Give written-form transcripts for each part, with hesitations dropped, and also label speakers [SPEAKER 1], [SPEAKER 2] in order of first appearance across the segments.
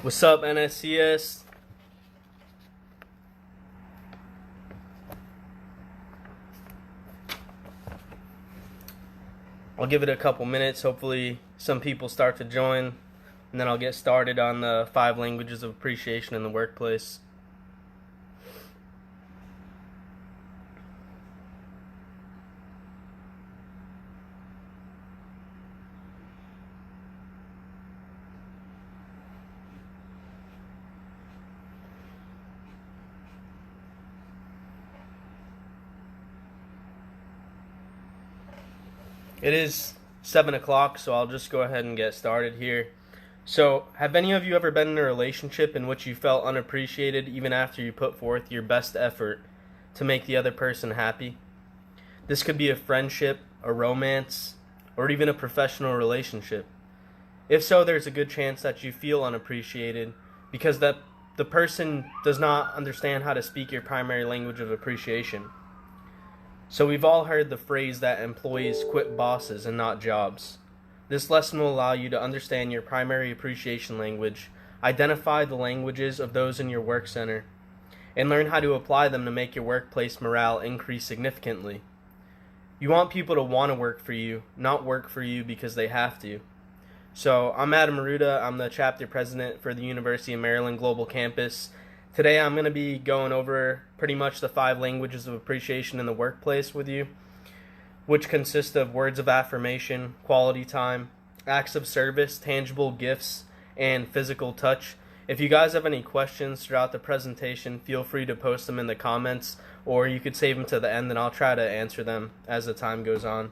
[SPEAKER 1] What's up, NSCS? I'll give it a couple minutes. Hopefully some people start to join, and then I'll get started on the 5 languages of appreciation in the workplace. It is 7 o'clock, so I'll just go ahead and get started here. So, have any of you ever been in a relationship in which you felt unappreciated even after you put forth your best effort to make the other person happy? This could be a friendship, a romance, or even a professional relationship. If so, there's a good chance that you feel unappreciated because the person does not understand how to speak your primary language of appreciation. So we've all heard the phrase that employees quit bosses and not jobs. This lesson will allow you to understand your primary appreciation language, identify the languages of those in your work center, and learn how to apply them to make your workplace morale increase significantly. You want people to want to work for you, not work for you because they have to. So I'm Arruda. I'm the chapter president for the University of Maryland Global Campus. Today I'm going to be going over pretty much the 5 languages of appreciation in the workplace with you, which consist of words of affirmation, quality time, acts of service, tangible gifts, and physical touch. If you guys have any questions throughout the presentation, feel free to post them in the comments, or you could save them to the end and I'll try to answer them as the time goes on.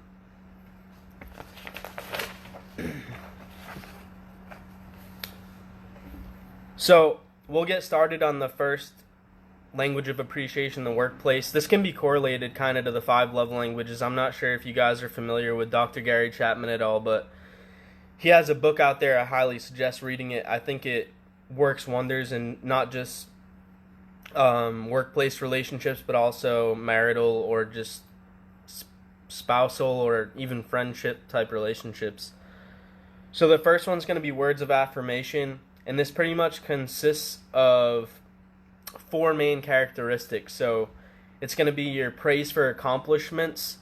[SPEAKER 1] So, we'll get started on the first language of appreciation in the workplace. This can be correlated kind of to the 5 love languages. I'm not sure if you guys are familiar with Dr. Gary Chapman at all, but he has a book out there. I highly suggest reading it. I think it works wonders in not just workplace relationships, but also marital or just spousal or even friendship type relationships. So the first one's going to be words of affirmation. And this pretty much consists of 4 main characteristics. So it's going to be your praise for accomplishments,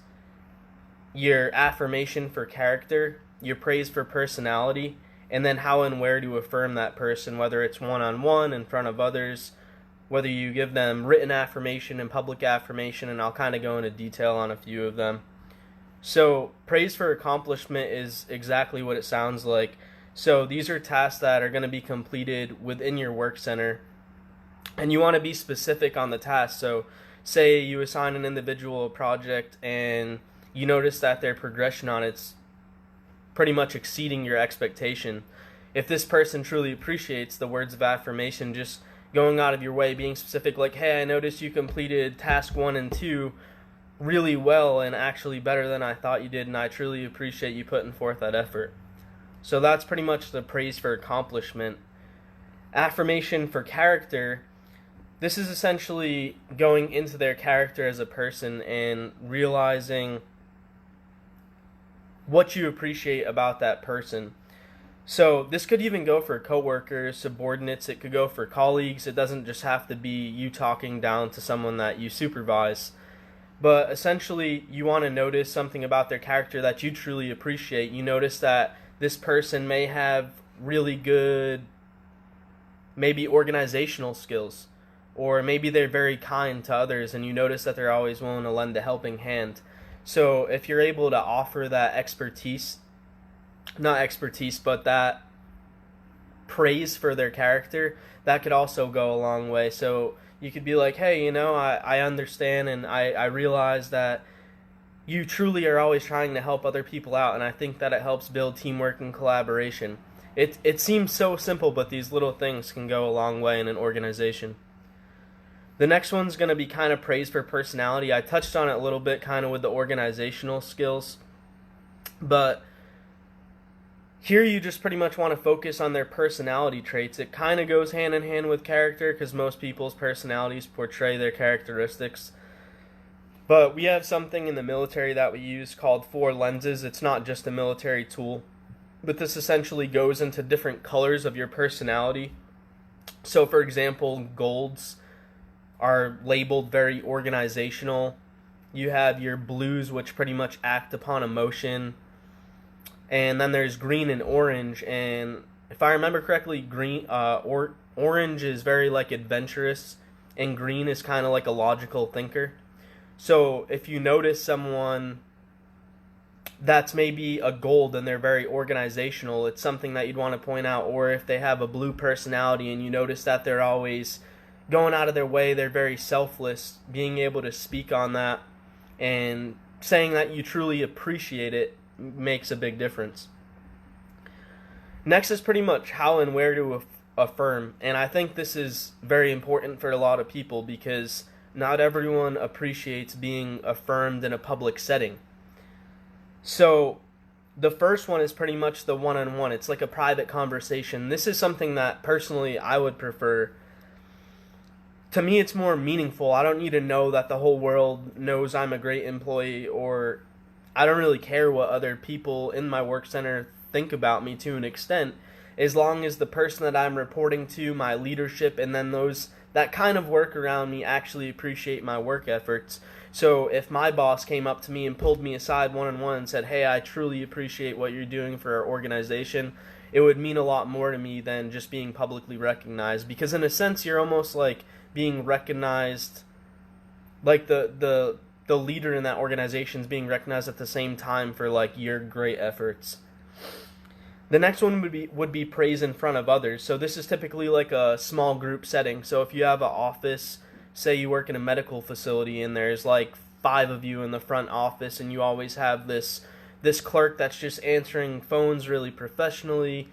[SPEAKER 1] your affirmation for character, your praise for personality, and then how and where to affirm that person, whether it's one-on-one, in front of others, whether you give them written affirmation and public affirmation, and I'll kind of go into detail on a few of them. So praise for accomplishment is exactly what it sounds like. So these are tasks that are going to be completed within your work center, and you want to be specific on the task. So say you assign an individual a project and you notice that their progression on it's pretty much exceeding your expectation. If this person truly appreciates the words of affirmation, just going out of your way, being specific, like, hey, I noticed you completed task 1 and 2 really well and actually better than I thought you did, and I truly appreciate you putting forth that effort. So that's pretty much the praise for accomplishment. Affirmation for character. This is essentially going into their character as a person and realizing what you appreciate about that person. So this could even go for coworkers, subordinates. It could go for colleagues. It doesn't just have to be you talking down to someone that you supervise. But essentially, you want to notice something about their character that you truly appreciate. You notice that this person may have really good, maybe organizational skills, or maybe they're very kind to others and you notice that they're always willing to lend a helping hand. So if you're able to offer that but that praise for their character, that could also go a long way. So you could be like, hey, I understand and I realize that you truly are always trying to help other people out, and I think that it helps build teamwork and collaboration. It seems so simple, but these little things can go a long way in an organization. The next one's going to be kind of praise for personality. I touched on it a little bit kind of with the organizational skills, but here you just pretty much want to focus on their personality traits. It kind of goes hand in hand with character because most people's personalities portray their characteristics. But we have something in the military that we use called 4 lenses. It's not just a military tool, but this essentially goes into different colors of your personality So, for example, golds are labeled very organizational. You have your blues, which pretty much act upon emotion. And then there's green and orange. And if I remember correctly, orange is very like adventurous, and green is kind of like a logical thinker. So if you notice someone that's maybe a gold and they're very organizational, it's something that you'd want to point out. Or if they have a blue personality and you notice that they're always going out of their way, they're very selfless, being able to speak on that and saying that you truly appreciate it makes a big difference. Next is pretty much how and where to affirm, and I think this is very important for a lot of people because not everyone appreciates being affirmed in a public setting. So the first one is pretty much the one-on-one. It's like a private conversation. This is something that personally I would prefer. To me, it's more meaningful. I don't need to know that the whole world knows I'm a great employee, or I don't really care what other people in my work center think about me to an extent, as long as the person that I'm reporting to, my leadership, and then those that kind of work around me actually appreciate my work efforts. So if my boss came up to me and pulled me aside one-on-one and said, "Hey, I truly appreciate what you're doing for our organization," it would mean a lot more to me than just being publicly recognized, because in a sense you're almost like being recognized, like the leader in that organization is being recognized at the same time for like your great efforts. The next one would be praise in front of others. So this is typically like a small group setting. So if you have an office, say you work in a medical facility and there's like 5 of you in the front office, and you always have this clerk that's just answering phones really professionally,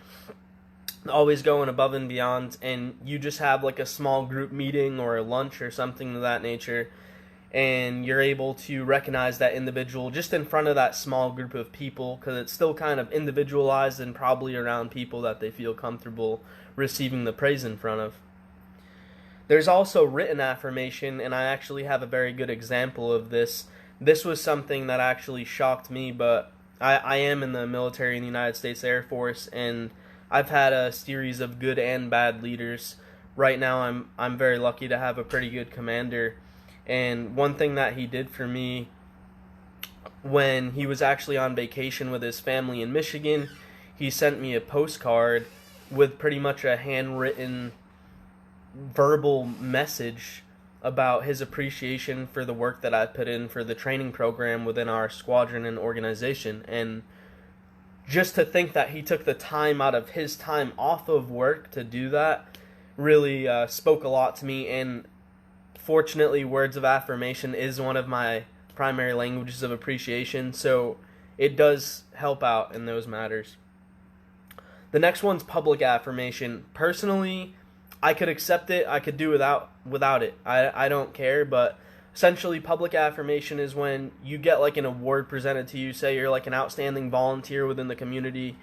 [SPEAKER 1] always going above and beyond, and you just have like a small group meeting or a lunch or something of that nature, and you're able to recognize that individual just in front of that small group of people, because it's still kind of individualized and probably around people that they feel comfortable receiving the praise in front of. There's also written affirmation, and I actually have a very good example of this. This was something that actually shocked me, but I am in the military in the United States Air Force, and I've had a series of good and bad leaders. Right now I'm very lucky to have a pretty good commander. And one thing that he did for me when he was actually on vacation with his family in Michigan, he sent me a postcard with pretty much a handwritten verbal message about his appreciation for the work that I put in for the training program within our squadron and organization. And just to think that he took the time out of his time off of work to do that really spoke a lot to me. And fortunately, words of affirmation is one of my primary languages of appreciation, so it does help out in those matters. The next one's public affirmation. Personally, I could accept it. I could do without it. I don't care, but essentially public affirmation is when you get like an award presented to you. Say you're like an outstanding volunteer within the community.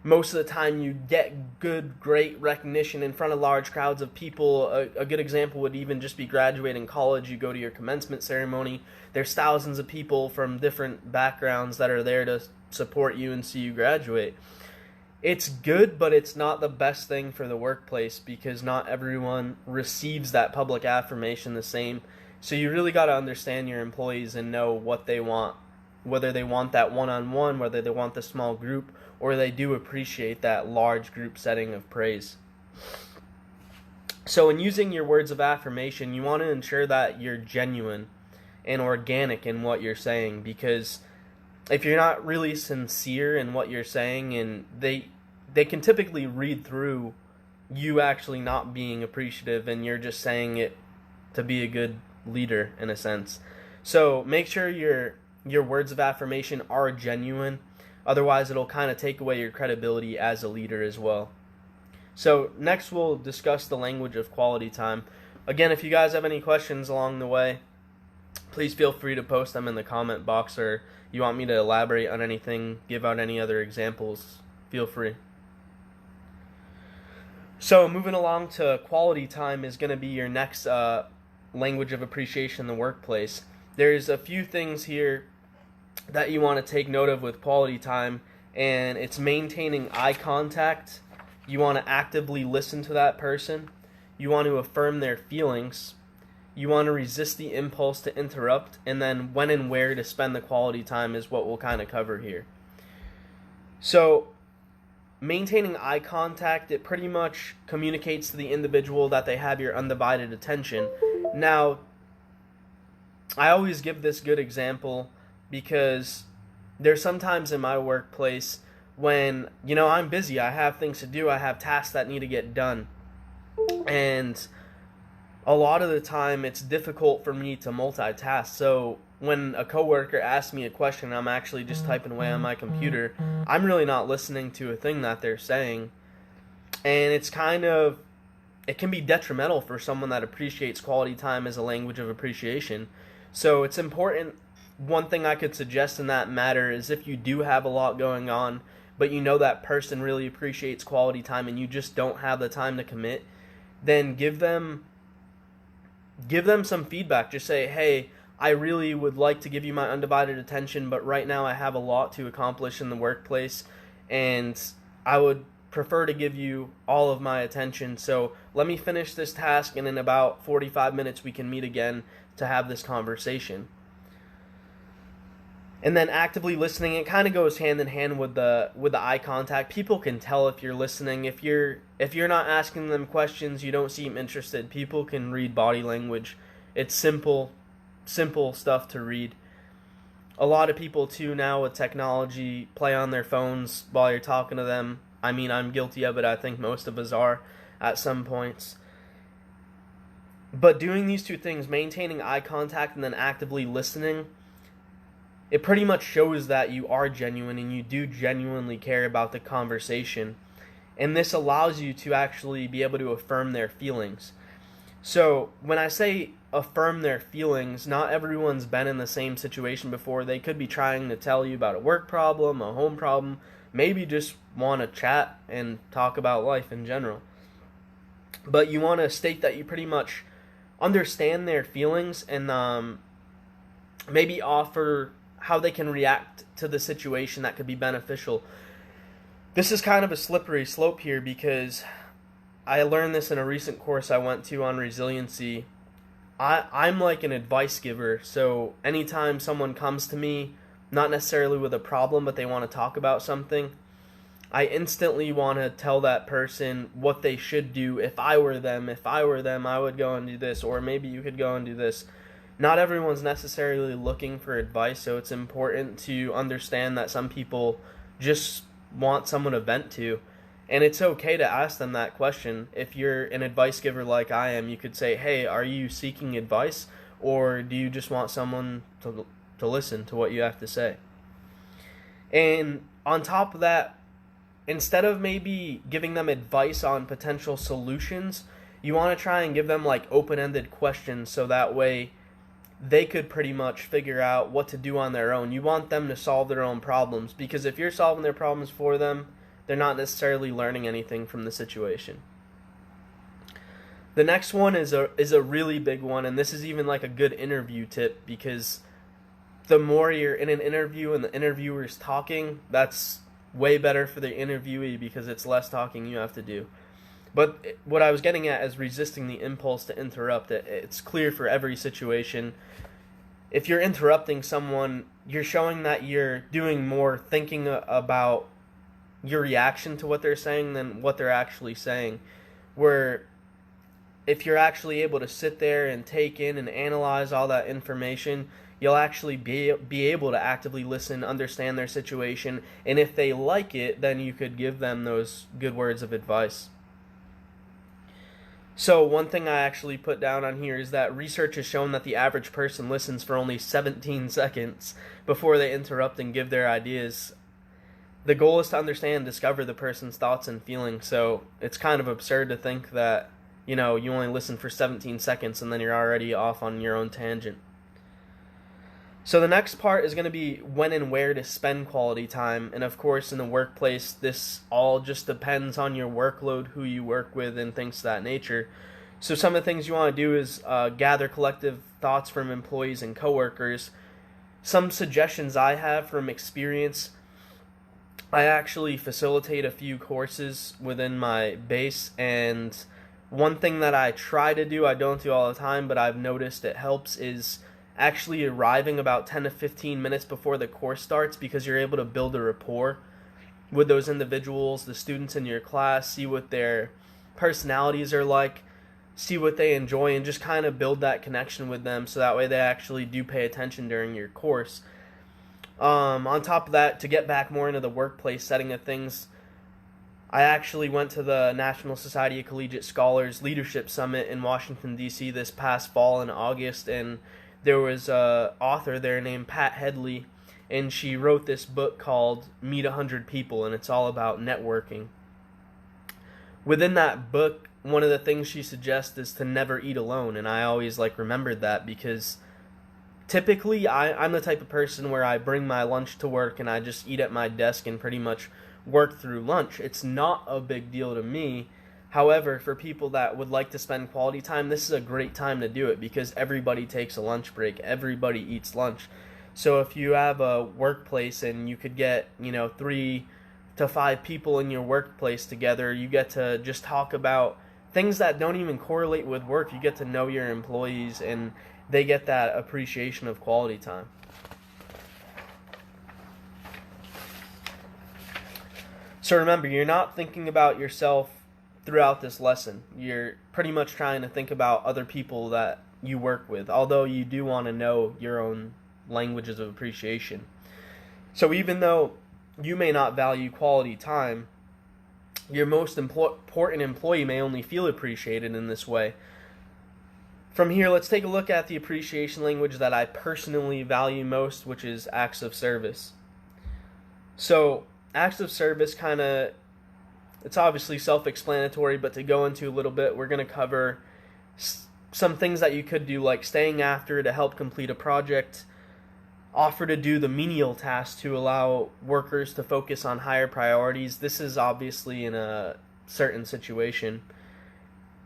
[SPEAKER 1] Most of the time you get great recognition in front of large crowds of people. A good example would even just be graduating college. You go to your commencement ceremony. There's thousands of people from different backgrounds that are there to support you and see you graduate. It's good, but it's not the best thing for the workplace because not everyone receives that public affirmation the same. So you really got to understand your employees and know what they want, whether they want that one-on-one, whether they want the small group, or they do appreciate that large group setting of praise. So in using your words of affirmation, you want to ensure that you're genuine and organic in what you're saying, because if you're not really sincere in what you're saying, and they can typically read through you actually not being appreciative and you're just saying it to be a good leader in a sense. So make sure your words of affirmation are genuine. Otherwise, it'll kind of take away your credibility as a leader as well. So next we'll discuss the language of quality time. Again, if you guys have any questions along the way, please feel free to post them in the comment box, or you want me to elaborate on anything, give out any other examples, feel free. So moving along to quality time is going to be your next language of appreciation in the workplace. There's a few things here that you want to take note of with quality time, and it's maintaining eye contact. You want to actively listen to that person. you want to affirm their feelings, you want to resist the impulse to interrupt, and then when and where to spend the quality time is what we'll kind of cover here. So, maintaining eye contact, it pretty much communicates to the individual that they have your undivided attention. Now, I always give this good example because there's sometimes in my workplace when, I'm busy, I have things to do, I have tasks that need to get done. And a lot of the time it's difficult for me to multitask. So when a coworker asks me a question, I'm actually just typing away on my computer. I'm really not listening to a thing that they're saying. And it can be detrimental for someone that appreciates quality time as a language of appreciation. So it's important. One thing I could suggest in that matter is if you do have a lot going on, but that person really appreciates quality time and you just don't have the time to commit, then give them some feedback. Just say, hey, I really would like to give you my undivided attention, but right now I have a lot to accomplish in the workplace, and I would prefer to give you all of my attention. So let me finish this task, and in about 45 minutes we can meet again to have this conversation. And then actively listening, it kind of goes hand in hand with the eye contact. People can tell if you're listening. If you're not asking them questions, you don't seem interested. People can read body language. It's simple stuff to read. A lot of people too now with technology play on their phones while you're talking to them. I mean, I'm guilty of it. I think most of us are at some points. But doing these two things, maintaining eye contact and then actively listening, it pretty much shows that you are genuine and you do genuinely care about the conversation. And this allows you to actually be able to affirm their feelings. So when I say affirm their feelings, not everyone's been in the same situation before. They could be trying to tell you about a work problem, a home problem, maybe just want to chat and talk about life in general. But you want to state that you pretty much understand their feelings and maybe offer how they can react to the situation that could be beneficial. This is kind of a slippery slope here because I learned this in a recent course I went to on resiliency. I'm like an advice giver, so anytime someone comes to me, not necessarily with a problem, but they want to talk about something, I instantly want to tell that person what they should do. If I were them, I would go and do this, or maybe you could go and do this. Not everyone's necessarily looking for advice, so it's important to understand that some people just want someone to vent to. And it's okay to ask them that question. If you're an advice giver like I am, you could say, hey, are you seeking advice, or do you just want someone to listen to what you have to say? And on top of that, instead of maybe giving them advice on potential solutions, you want to try and give them like open-ended questions so that way they could pretty much figure out what to do on their own. You want them to solve their own problems, because if you're solving their problems for them, they're not necessarily learning anything from the situation. The next one is a really big one, and this is even like a good interview tip, because the more you're in an interview and the interviewer's talking, that's way better for the interviewee because it's less talking you have to do. But what I was getting at is resisting the impulse to interrupt. It's clear for every situation. If you're interrupting someone, you're showing that you're doing more thinking about your reaction to what they're saying than what they're actually saying. Where if you're actually able to sit there and take in and analyze all that information, you'll actually be able to actively listen, understand their situation, and if they like it, then you could give them those good words of advice. So one thing I actually put down on here is that research has shown that the average person listens for only 17 seconds before they interrupt and give their ideas. The goal is to understand and discover the person's thoughts and feelings, so it's kind of absurd to think that, you only listen for 17 seconds and then you're already off on your own tangent. So the next part is going to be when and where to spend quality time. And of course, in the workplace, this all just depends on your workload, who you work with, and things of that nature. So some of the things you want to do is gather collective thoughts from employees and coworkers. Some suggestions I have from experience: I actually facilitate a few courses within my base, and One thing that I try to do, I don't do all the time, but I've noticed it helps, is actually arriving about 10 to 15 minutes before the course starts, because you're able to build a rapport with those individuals, the students in your class, see what their personalities are like, see what they enjoy, and just kind of build that connection with them so that way they actually do pay attention during your course. On top of that, to get back more into the workplace setting of things, I actually went to the National Society of Collegiate Scholars Leadership Summit in Washington, D.C. this past fall in August, and there was an author there named Pat Headley, and she wrote this book called Meet 100 People, and it's all about networking. Within that book, one of the things she suggests is to never eat alone, and I always remembered that, because typically I'm the type of person where I bring my lunch to work and I just eat at my desk and pretty much work through lunch. It's not a big deal to me. However, for people that would like to spend quality time, this is a great time to do it, because everybody takes a lunch break. Everybody eats lunch. So if you have a workplace and you could get, 3 to 5 people in your workplace together, you get to just talk about things that don't even correlate with work. You get to know your employees, and they get that appreciation of quality time. So remember, you're not thinking about yourself throughout this lesson. You're pretty much trying to think about other people that you work with, although you do want to know your own languages of appreciation. So even though you may not value quality time, your most important employee may only feel appreciated in this way. From here, let's take a look at the appreciation language that I personally value most, which is acts of service. So acts of service it's obviously self-explanatory, but to go into a little bit, we're going to cover some things that you could do, like staying after to help complete a project, offer to do the menial tasks to allow workers to focus on higher priorities. This is obviously in a certain situation.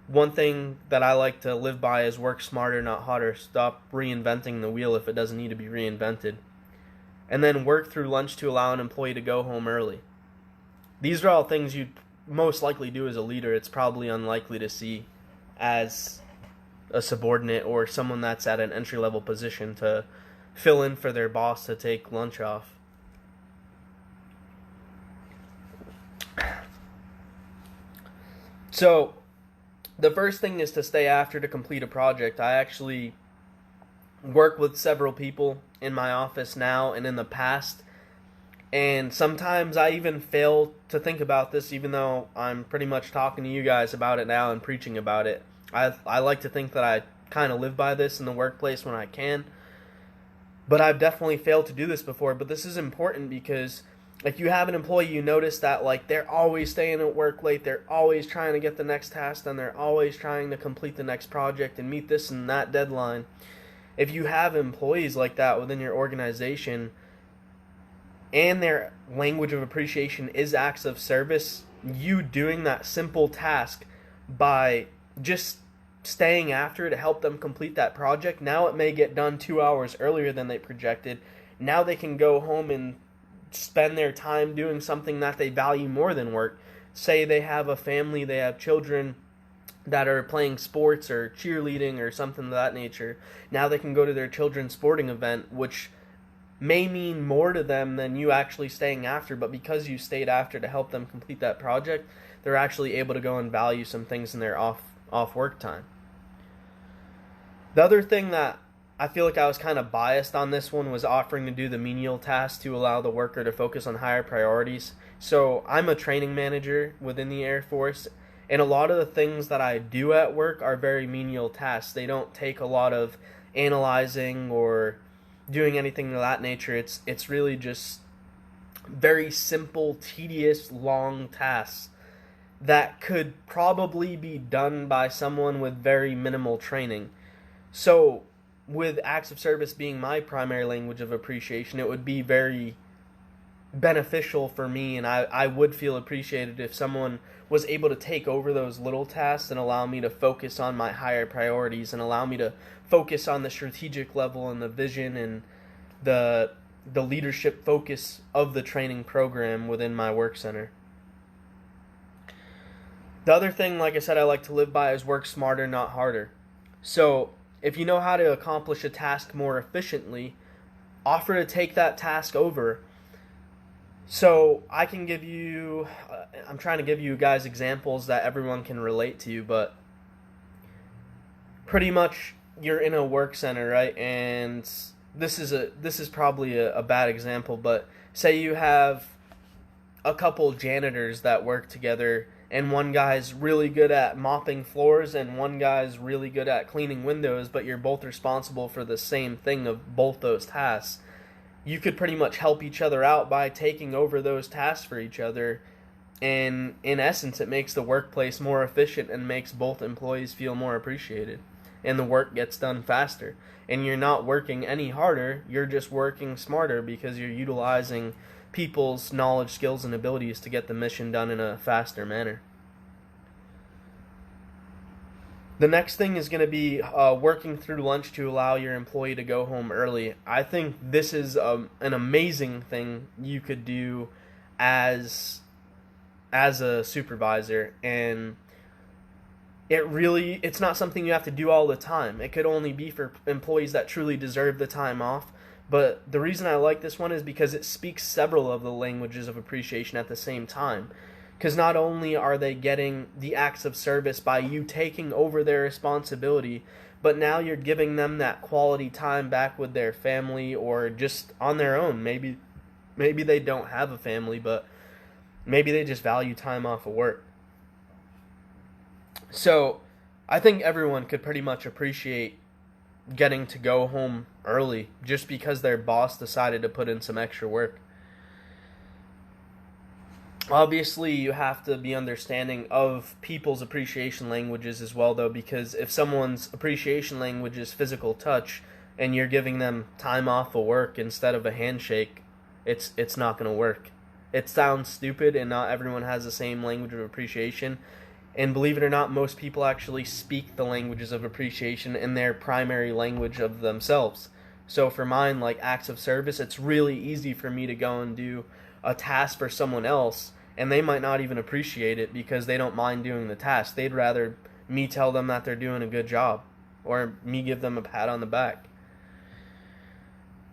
[SPEAKER 1] One thing that I like to live by is work smarter, not harder. Stop reinventing the wheel if it doesn't need to be reinvented. And then work through lunch to allow an employee to go home early. These are all things you'd most likely do as a leader. It's probably unlikely to see as a subordinate or someone that's at an entry-level position to fill in for their boss to take lunch off. So the first thing is to stay after to complete a project. I actually work with several people in my office now and in the past, and sometimes I even fail to think about this, even though I'm pretty much talking to you guys about it now and preaching about it. I like to think that I kind of live by this in the workplace when I can, but I've definitely failed to do this before. But this is important, because if you have an employee, you notice that they're always staying at work late, they're always trying to get the next task done, they're always trying to complete the next project and meet this and that deadline. If you have employees like that within your organization and their language of appreciation is acts of service, you doing that simple task by just staying after to help them complete that project, now it may get done 2 hours earlier than they projected. Now they can go home and spend their time doing something that they value more than work. Say they have a family, they have children that are playing sports or cheerleading or something of that nature. Now they can go to their children's sporting event, which may mean more to them than you actually staying after, but because you stayed after to help them complete that project, they're actually able to go and value some things in their off work time. The other thing that I feel like I was kind of biased on this one was offering to do the menial tasks to allow the worker to focus on higher priorities. So I'm a training manager within the Air Force, and a lot of the things that I do at work are very menial tasks. They don't take a lot of analyzing or doing anything of that nature. It's really just very simple, tedious, long tasks that could probably be done by someone with very minimal training. So with acts of service being my primary language of appreciation, it would be very beneficial for me, and I would feel appreciated if someone was able to take over those little tasks and allow me to focus on my higher priorities and allow me to focus on the strategic level and the vision and the leadership focus of the training program within my work center. The other thing, like I said, I like to live by is work smarter, not harder. So if you know how to accomplish a task more efficiently, offer to take that task over. So I can give you, I'm trying to give you guys examples that everyone can relate to, but pretty much you're in a work center, right? And this is probably a bad example, but say you have a couple janitors that work together, and one guy's really good at mopping floors and one guy's really good at cleaning windows, but you're both responsible for the same thing of both those tasks. You could pretty much help each other out by taking over those tasks for each other, and in essence it makes the workplace more efficient and makes both employees feel more appreciated, and the work gets done faster. And you're not working any harder, you're just working smarter because you're utilizing people's knowledge, skills, and abilities to get the mission done in a faster manner. The next thing is going to be working through lunch to allow your employee to go home early. I think this is an amazing thing you could do as a supervisor, and it's not something you have to do all the time. It could only be for employees that truly deserve the time off. But the reason I like this one is because it speaks several of the languages of appreciation at the same time. Because not only are they getting the acts of service by you taking over their responsibility, but now you're giving them that quality time back with their family or just on their own. Maybe they don't have a family, but maybe they just value time off of work. So I think everyone could pretty much appreciate getting to go home early just because their boss decided to put in some extra work. Obviously, you have to be understanding of people's appreciation languages as well, though, because if someone's appreciation language is physical touch and you're giving them time off of work instead of a handshake, it's not going to work. It sounds stupid, and not everyone has the same language of appreciation. And believe it or not, most people actually speak the languages of appreciation in their primary language of themselves. So for mine, like acts of service, it's really easy for me to go and do a task for someone else, and they might not even appreciate it because they don't mind doing the task. They'd rather me tell them that they're doing a good job, or me give them a pat on the back.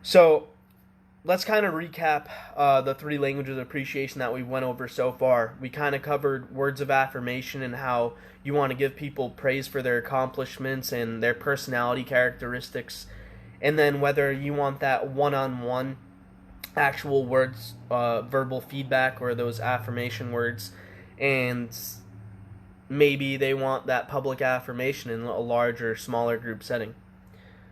[SPEAKER 1] So let's kind of recap the three languages of appreciation that we went over so far. We kind of covered words of affirmation and how you want to give people praise for their accomplishments and their personality characteristics, and then whether you want that one-on-one actual words, verbal feedback, or those affirmation words, and maybe they want that public affirmation in a larger, smaller group setting.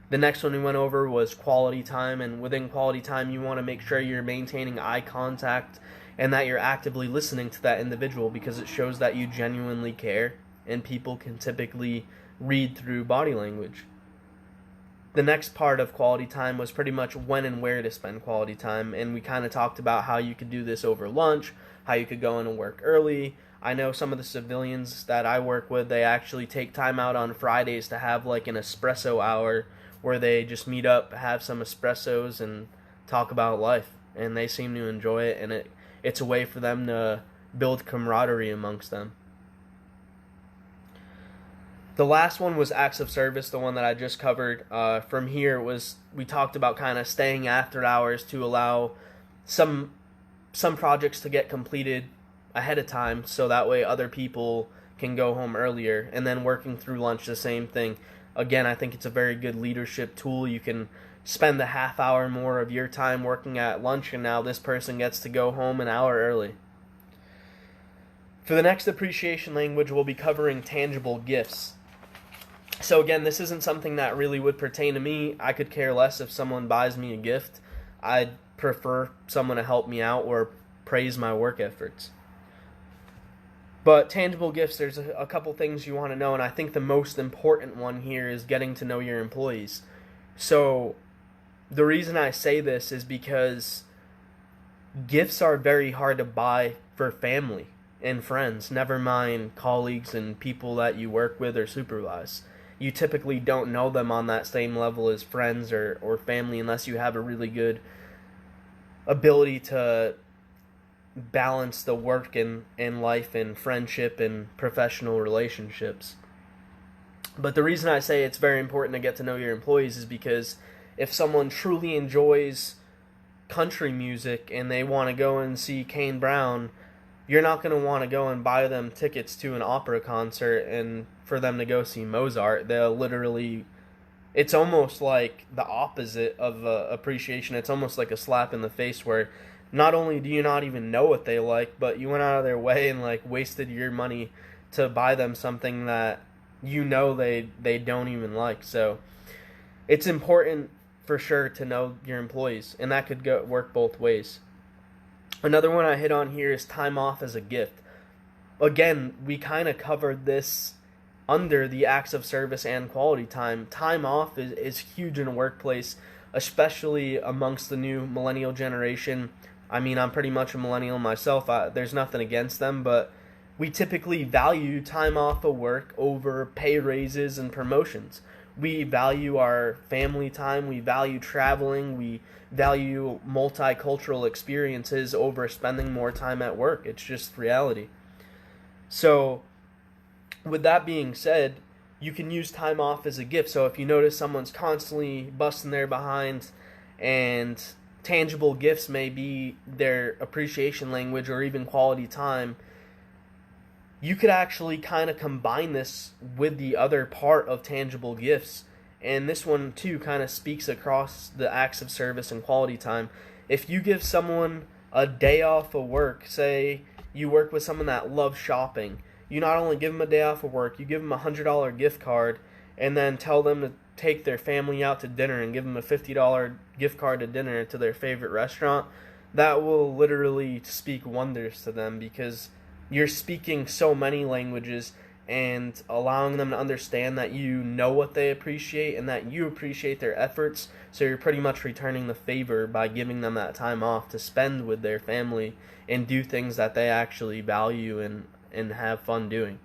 [SPEAKER 1] The next one we went over was quality time, and within quality time you want to make sure you're maintaining eye contact and that you're actively listening to that individual, because it shows that you genuinely care, and people can typically read through body language. The next part of quality time was pretty much when and where to spend quality time, and we kind of talked about how you could do this over lunch, how you could go in and work early. I know some of the civilians that I work with, they actually take time out on Fridays to have like an espresso hour where they just meet up, have some espressos, and talk about life. And they seem to enjoy it, and it's a way for them to build camaraderie amongst them. The last one was acts of service, the one that I just covered. From here we talked about kind of staying after hours to allow some projects to get completed ahead of time, so that way other people can go home earlier, and then working through lunch, the same thing. Again, I think it's a very good leadership tool. You can spend a half hour more of your time working at lunch, and now this person gets to go home an hour early. For the next appreciation language, we'll be covering tangible gifts. So again, this isn't something that really would pertain to me. I could care less if someone buys me a gift. I'd prefer someone to help me out or praise my work efforts. But tangible gifts, there's a couple things you want to know, and I think the most important one here is getting to know your employees. So the reason I say this is because gifts are very hard to buy for family and friends, never mind colleagues and people that you work with or supervise. You typically don't know them on that same level as friends or family unless you have a really good ability to balance the work and life and friendship and professional relationships. But the reason I say it's very important to get to know your employees is because if someone truly enjoys country music and they want to go and see Kane Brown, you're not going to want to go and buy them tickets to an opera concert and for them to go see Mozart. They'll literally, it's almost like the opposite of appreciation. It's almost like a slap in the face where not only do you not even know what they like, but you went out of their way and like wasted your money to buy them something that you know they don't even like. So it's important for sure to know your employees, and that could work both ways. Another one I hit on here is time off as a gift. Again, we kind of covered this under the acts of service and quality time. Time off is huge in a workplace, especially amongst the new millennial generation. I mean, I'm pretty much a millennial myself. There's nothing against them, but we typically value time off of work over pay raises and promotions. We value our family time, we value traveling, we value multicultural experiences over spending more time at work. It's just reality. So, with that being said, you can use time off as a gift. So if you notice someone's constantly busting their behind, and tangible gifts may be their appreciation language or even quality time, you could actually kind of combine this with the other part of tangible gifts. And this one too kind of speaks across the acts of service and quality time. If you give someone a day off of work, say you work with someone that loves shopping, you not only give them a day off of work, you give them a $100 gift card and then tell them to take their family out to dinner and give them a $50 gift card to dinner to their favorite restaurant. That will literally speak wonders to them, because you're speaking so many languages and allowing them to understand that you know what they appreciate and that you appreciate their efforts. So you're pretty much returning the favor by giving them that time off to spend with their family and do things that they actually value and have fun doing.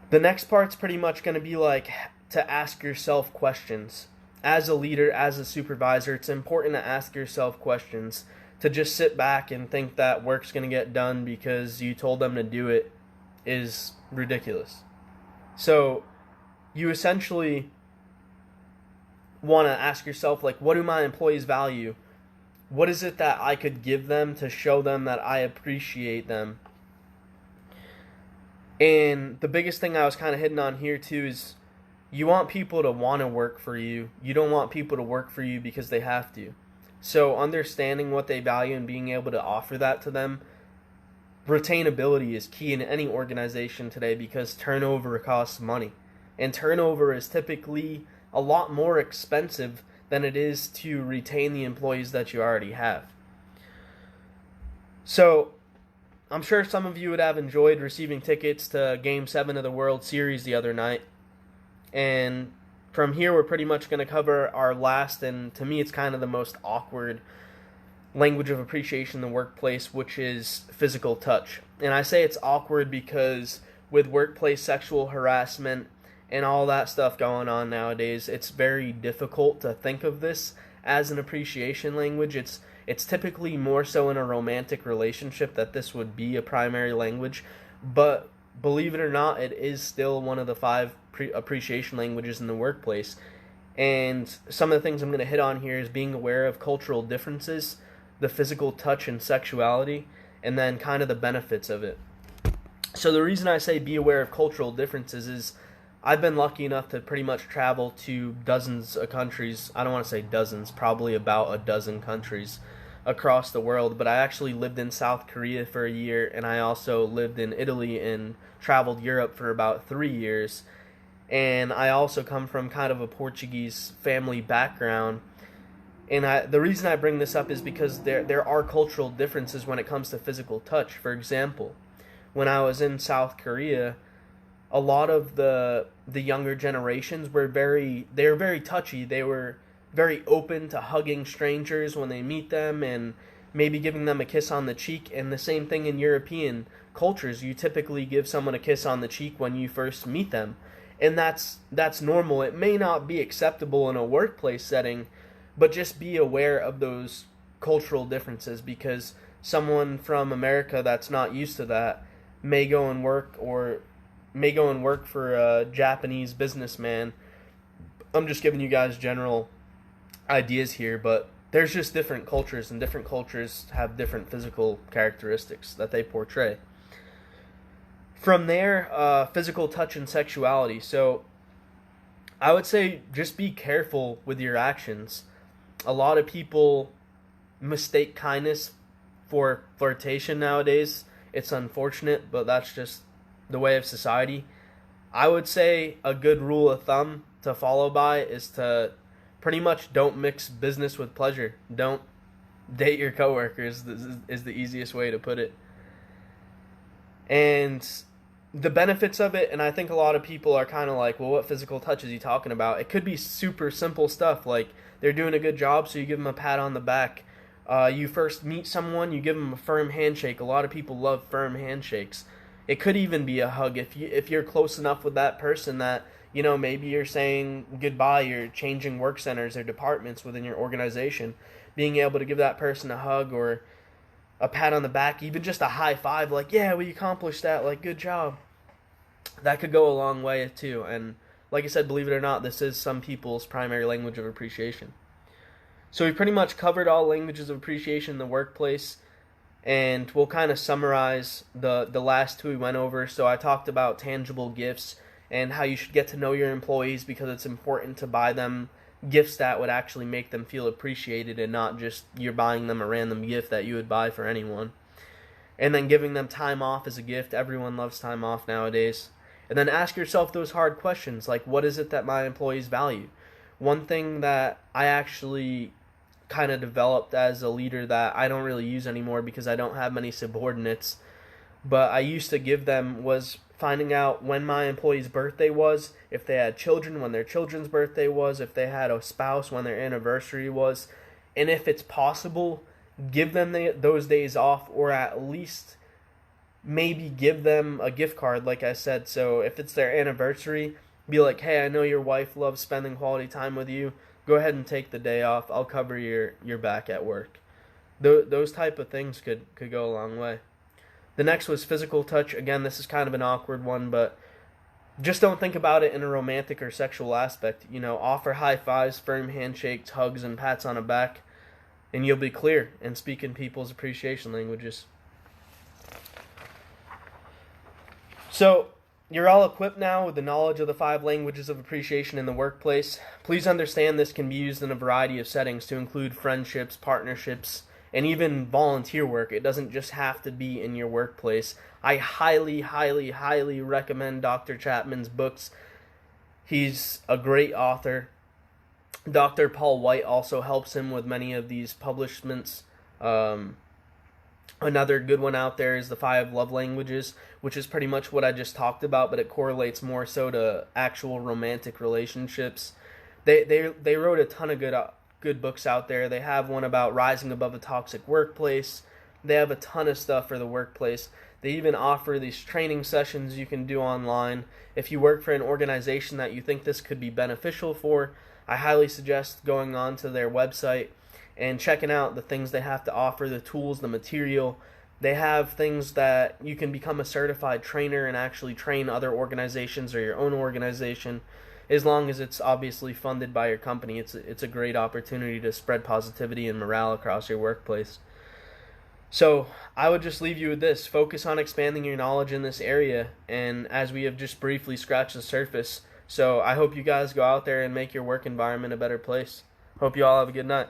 [SPEAKER 1] The next part's pretty much going to be like to ask yourself questions. As a leader, as a supervisor, it's important to ask yourself questions. To just sit back and think that work's going to get done because you told them to do it is ridiculous. So you essentially want to ask yourself, like, what do my employees value? What is it that I could give them to show them that I appreciate them? And the biggest thing I was kind of hitting on here too is you want people to want to work for you. You don't want people to work for you because they have to. So understanding what they value and being able to offer that to them. Retainability is key in any organization today because turnover costs money. And turnover is typically a lot more expensive than it is to retain the employees that you already have. So I'm sure some of you would have enjoyed receiving tickets to Game 7 of the World Series the other night. And from here, we're pretty much going to cover our last, and to me, it's kind of the most awkward language of appreciation in the workplace, which is physical touch. And I say it's awkward because with workplace sexual harassment and all that stuff going on nowadays, it's very difficult to think of this as an appreciation language. It's typically more so in a romantic relationship that this would be a primary language, but believe it or not, it is still one of the 5 appreciation languages in the workplace. And some of the things I'm going to hit on here is being aware of cultural differences, the physical touch and sexuality, and then kind of the benefits of it. So the reason I say be aware of cultural differences is I've been lucky enough to pretty much travel to dozens of countries. I don't want to say dozens, probably about a dozen countries across the world, but I actually lived in South Korea for a year, and I also lived in Italy and traveled Europe for about 3 years. And I also come from kind of a Portuguese family background. And the reason I bring this up is because there are cultural differences when it comes to physical touch. For example, when I was in South Korea, a lot of the younger generations were very touchy. They were very open to hugging strangers when they meet them and maybe giving them a kiss on the cheek. And the same thing in European cultures. You typically give someone a kiss on the cheek when you first meet them. And that's normal. It may not be acceptable in a workplace setting, but just be aware of those cultural differences, because someone from America that's not used to that may go and work for a Japanese businessman. I'm just giving you guys general ideas here, but there's just different cultures, and different cultures have different physical characteristics that they portray. From there, physical touch and sexuality. So I would say just be careful with your actions. A lot of people mistake kindness for flirtation nowadays. It's unfortunate, but that's just the way of society. I would say a good rule of thumb to follow by is to pretty much don't mix business with pleasure. Don't date your coworkers, is the easiest way to put it. And the benefits of it, and I think a lot of people are kind of like, well, what physical touch is he talking about? It could be super simple stuff, like they're doing a good job, so you give them a pat on the back. You first meet someone, you give them a firm handshake. A lot of people love firm handshakes. It could even be a hug if you're close enough with that person that, you know, maybe you're saying goodbye, you're changing work centers or departments within your organization. Being able to give that person a hug or a pat on the back, even just a high five, like, yeah, we accomplished that, like, good job. That could go a long way too. And like I said, believe it or not, this is some people's primary language of appreciation. So we pretty much covered all languages of appreciation in the workplace, and we'll kind of summarize the last two we went over. So I talked about tangible gifts and how you should get to know your employees, because it's important to buy them gifts that would actually make them feel appreciated, and not just you're buying them a random gift that you would buy for anyone. And then giving them time off as a gift. Everyone loves time off nowadays. And then ask yourself those hard questions, like, what is it that my employees value? One thing that I actually kind of developed as a leader that I don't really use anymore because I don't have many subordinates, but I used to give them, was finding out when my employee's birthday was, if they had children, when their children's birthday was, if they had a spouse, when their anniversary was, and if it's possible, give them those days off, or at least maybe give them a gift card, like I said. So if it's their anniversary, be like, hey, I know your wife loves spending quality time with you. Go ahead and take the day off. I'll cover your back at work. Those type of things could go a long way. The next was physical touch. Again, this is kind of an awkward one, but just don't think about it in a romantic or sexual aspect. You know, offer high fives, firm handshakes, hugs, and pats on the back, and you'll be clear and speak in people's appreciation languages. So, you're all equipped now with the knowledge of the 5 languages of appreciation in the workplace. Please understand this can be used in a variety of settings to include friendships, partnerships, and even volunteer work. It doesn't just have to be in your workplace. I highly, highly, highly recommend Dr. Chapman's books. He's a great author. Dr. Paul White also helps him with many of these publishments. Another good one out there is the 5 love languages, which is pretty much what I just talked about, but it correlates more so to actual romantic relationships. They wrote a ton of good books out there. They have one about rising above a toxic workplace. They have a ton of stuff for the workplace. They even offer these training sessions you can do online. If you work for an organization that you think this could be beneficial for, I highly suggest going on to their website and checking out the things they have to offer, the tools, the material. They have things that you can become a certified trainer and actually train other organizations or your own organization, as long as it's obviously funded by your company. It's a great opportunity to spread positivity and morale across your workplace. So I would just leave you with this. Focus on expanding your knowledge in this area, and as we have just briefly scratched the surface. So I hope you guys go out there and make your work environment a better place. Hope you all have a good night.